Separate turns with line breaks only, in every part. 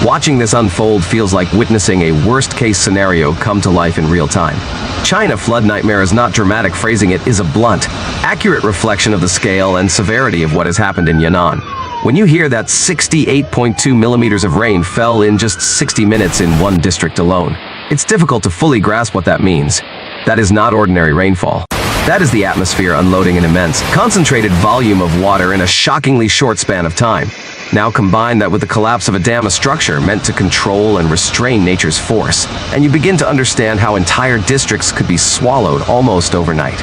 Watching this unfold feels like witnessing a worst-case scenario come to life in real time. China flood nightmare is not dramatic, phrasing it is a blunt, accurate reflection of the scale and severity of what has happened in Yunnan. When you hear that 68.2 millimeters of rain fell in just 60 minutes in one district alone, it's difficult to fully grasp what that means. That is not ordinary rainfall. That is the atmosphere unloading an immense, concentrated volume of water in a shockingly short span of time. Now combine that with the collapse of a dam, a structure meant to control and restrain nature's force, and you begin to understand how entire districts could be swallowed almost overnight.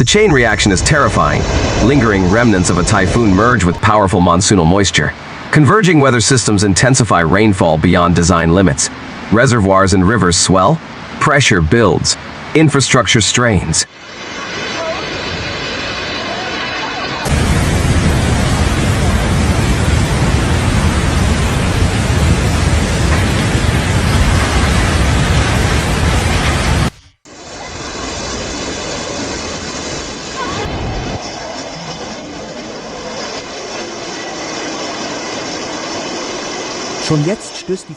The chain reaction is terrifying. Lingering remnants of a typhoon merge with powerful monsoonal moisture. Converging weather systems intensify rainfall beyond design limits. Reservoirs and rivers swell. Pressure builds. Infrastructure strains.
Schon jetzt stößt die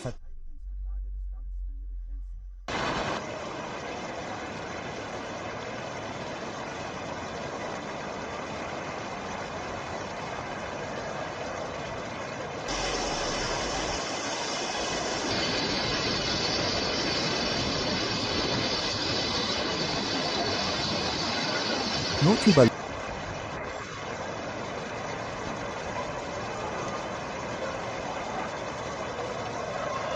Notüber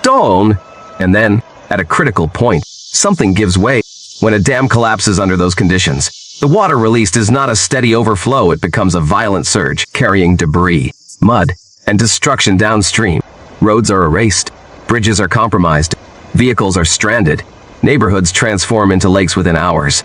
Dawn, and then, at a critical point, something gives way. When a dam collapses under those conditions, the water released is not a steady overflow, it becomes a violent surge, carrying debris, mud, and destruction downstream. Roads are erased, bridges are compromised, vehicles are stranded, neighborhoods transform into lakes within hours.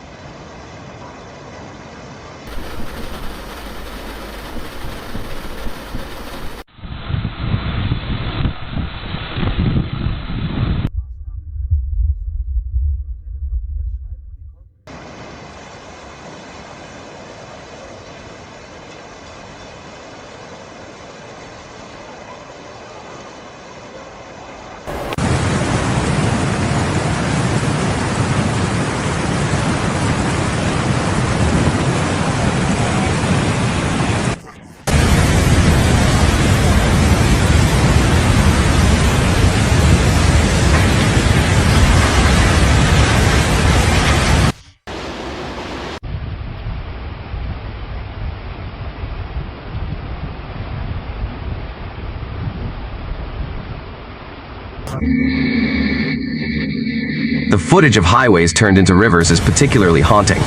The footage of highways turned into rivers is particularly haunting.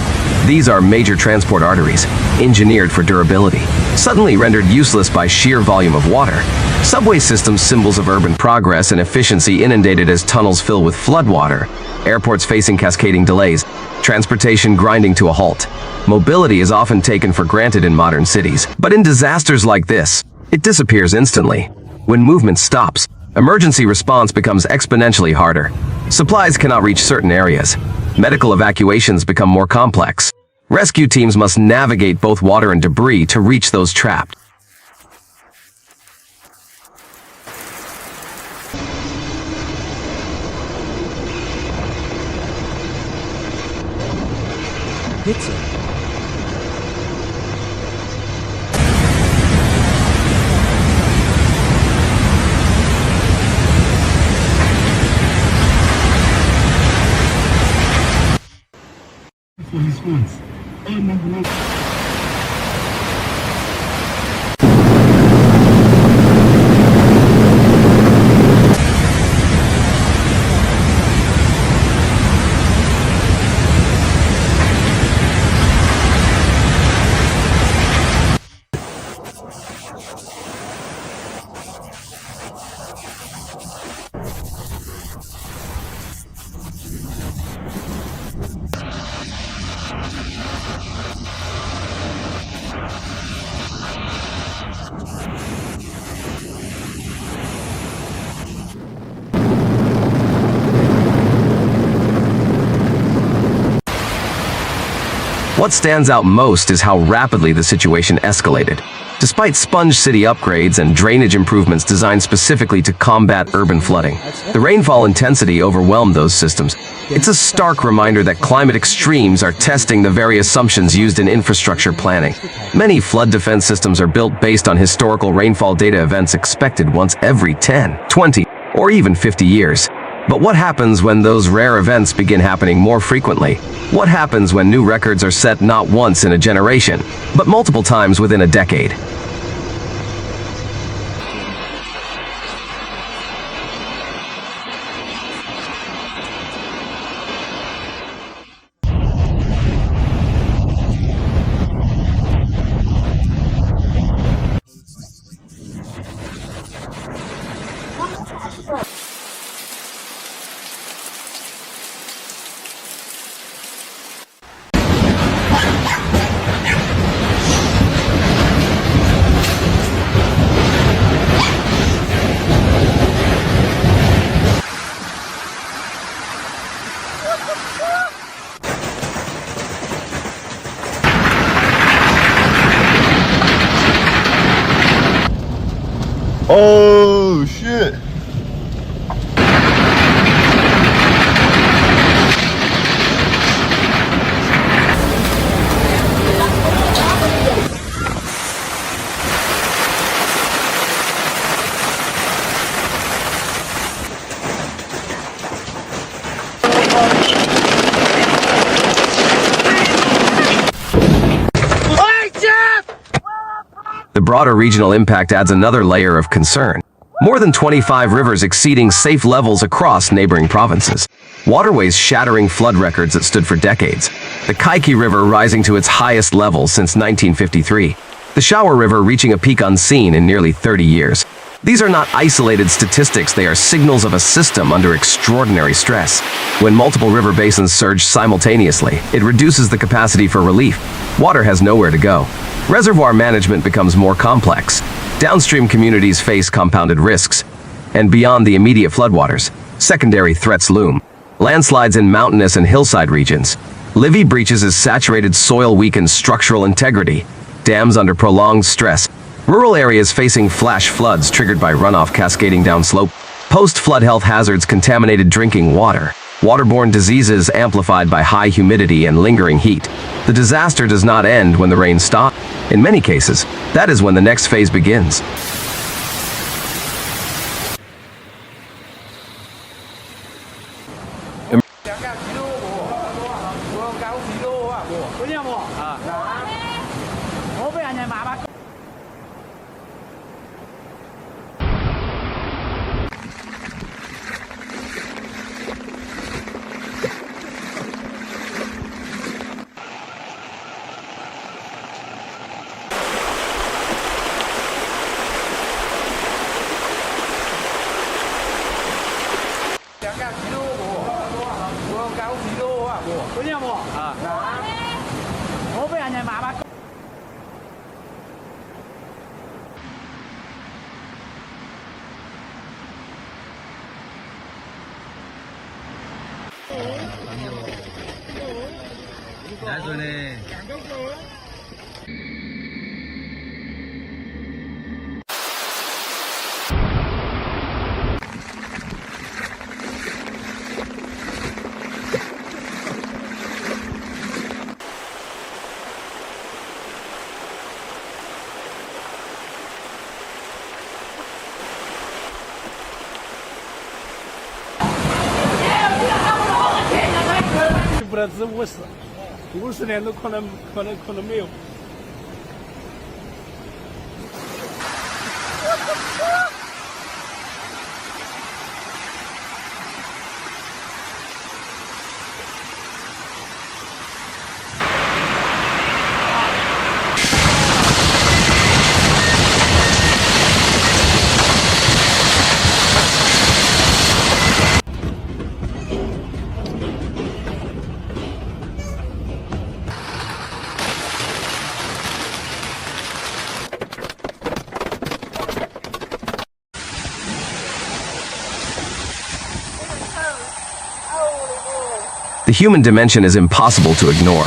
These are major transport arteries, engineered for durability, suddenly rendered useless by sheer volume of water. Subway systems, symbols of urban progress and efficiency, inundated as tunnels fill with floodwater. Airports facing cascading delays, transportation grinding to a halt. Mobility is often taken for granted in modern cities, but in disasters like this, it disappears instantly. When movement stops, emergency response becomes exponentially harder. Supplies cannot reach certain areas. Medical evacuations become more complex. Rescue teams must navigate both water and debris to reach those trapped.
Hitze.
What stands out most is how rapidly the situation escalated. Despite sponge city upgrades and drainage improvements designed specifically to combat urban flooding, the rainfall intensity overwhelmed those systems. It's a stark reminder that climate extremes are testing the very assumptions used in infrastructure planning. Many flood defense systems are built based on historical rainfall data events expected once every 10, 20, or even 50 years. But what happens when those rare events begin happening more frequently? What happens when new records are set not once in a generation, but multiple times within a decade?
Oh shit.
The broader regional impact adds another layer of concern. More than 25 rivers exceeding safe levels across neighboring provinces. Waterways shattering flood records that stood for decades. The Kaiki River rising to its highest level since 1953. The Shower River reaching a peak unseen in nearly 30 years. These are not isolated statistics, they are signals of a system under extraordinary stress. When multiple river basins surge simultaneously, it reduces the capacity for relief. Water has nowhere to go. Reservoir management becomes more complex. Downstream communities face compounded risks. And beyond the immediate floodwaters, secondary threats loom. Landslides in mountainous and hillside regions. Levee breaches as saturated soil weakens structural integrity. Dams under prolonged stress. Rural areas facing flash floods triggered by runoff cascading downslope. Post-flood health hazards, contaminated drinking water. Waterborne diseases amplified by high humidity and lingering heat. The disaster does not end when the rain stops. In many cases, that is when the next phase begins.
不得值50年都可能没有。
The human dimension is impossible to ignore.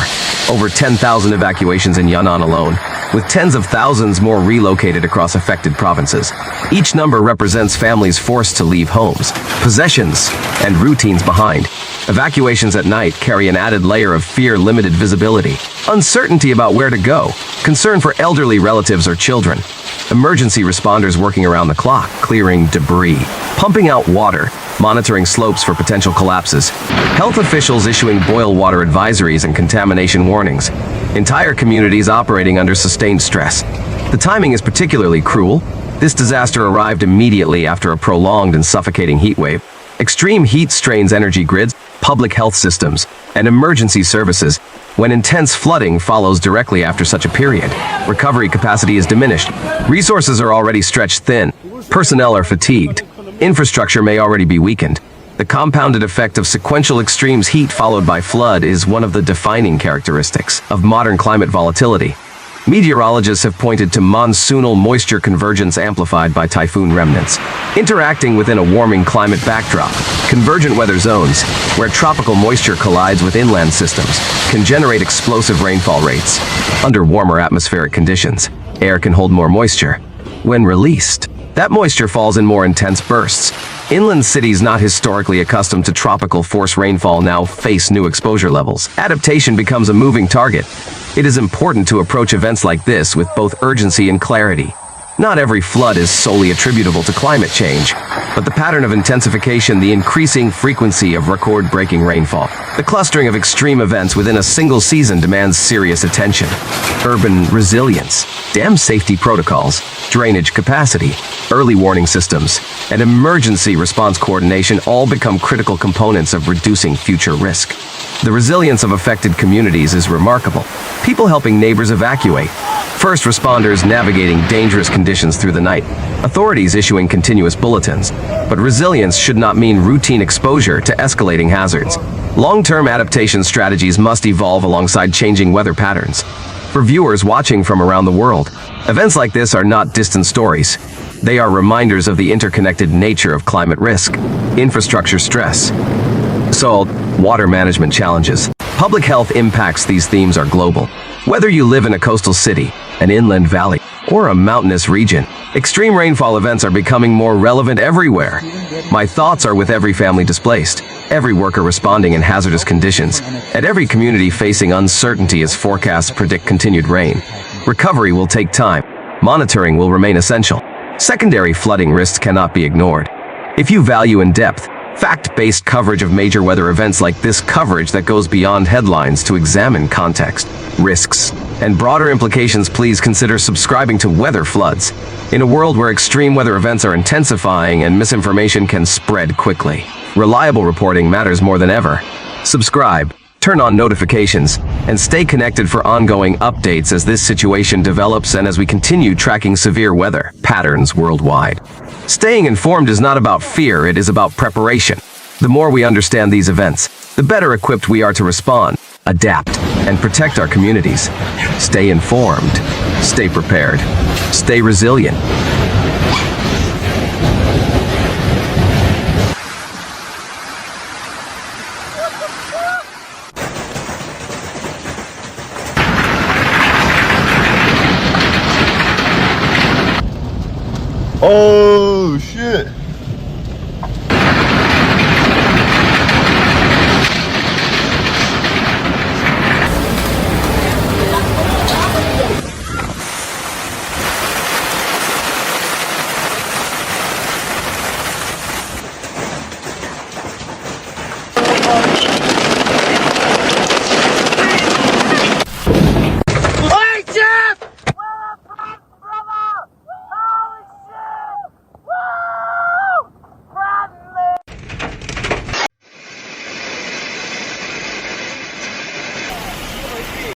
Over 10,000 evacuations in Yunnan alone, with tens of thousands more relocated across affected provinces. Each number represents families forced to leave homes, possessions, and routines behind. Evacuations at night carry an added layer of fear, limited visibility, uncertainty about where to go, concern for elderly relatives or children. Emergency responders working around the clock, clearing debris, pumping out water, monitoring slopes for potential collapses. Health officials issuing boil water advisories and contamination warnings. Entire communities operating under sustained stress. The timing is particularly cruel. This disaster arrived immediately after a prolonged and suffocating heat wave. Extreme heat strains energy grids, public health systems, and emergency services. When intense flooding follows directly after such a period, recovery capacity is diminished. Resources are already stretched thin. Personnel are fatigued. Infrastructure may already be weakened. The compounded effect of sequential extremes, heat followed by flood, is one of the defining characteristics of modern climate volatility. Meteorologists have pointed to monsoonal moisture convergence amplified by typhoon remnants. Interacting within a warming climate backdrop, convergent weather zones, where tropical moisture collides with inland systems, can generate explosive rainfall rates. Under warmer atmospheric conditions, air can hold more moisture. When released, that moisture falls in more intense bursts. Inland cities not historically accustomed to tropical force rainfall now face new exposure levels. Adaptation becomes a moving target. It is important to approach events like this with both urgency and clarity. Not every flood is solely attributable to climate change, but the pattern of intensification, the increasing frequency of record-breaking rainfall, the clustering of extreme events within a single season demands serious attention. Urban resilience, dam safety protocols, drainage capacity, early warning systems, and emergency response coordination all become critical components of reducing future risk. The resilience of affected communities is remarkable. People helping neighbors evacuate, first responders navigating dangerous conditions through the night, authorities issuing continuous bulletins. But resilience should not mean routine exposure to escalating hazards. Long-term adaptation strategies must evolve alongside changing weather patterns. For viewers watching from around the world, events like this are not distant stories. They are reminders of the interconnected nature of climate risk, infrastructure stress, salt, water management challenges. Public health impacts. These themes are global. Whether you live in a coastal city, an inland valley, or a mountainous region, extreme rainfall events are becoming more relevant everywhere. My thoughts are with every family displaced, every worker responding in hazardous conditions, and every community facing uncertainty as forecasts predict continued rain. Recovery will take time. Monitoring will remain essential. Secondary flooding risks cannot be ignored. If you value in-depth, fact-based coverage of major weather events like this, coverage that goes beyond headlines to examine context, risks, and broader implications, please consider subscribing to Weather Floods. In a world where extreme weather events are intensifying and misinformation can spread quickly, reliable reporting matters more than ever. Subscribe, turn on notifications, and stay connected for ongoing updates as this situation develops and as we continue tracking severe weather patterns worldwide. Staying informed is not about fear, it is about preparation. The more we understand these events, the better equipped we are to respond, adapt, and protect our communities. Stay informed, stay prepared, stay resilient.
Oh shit.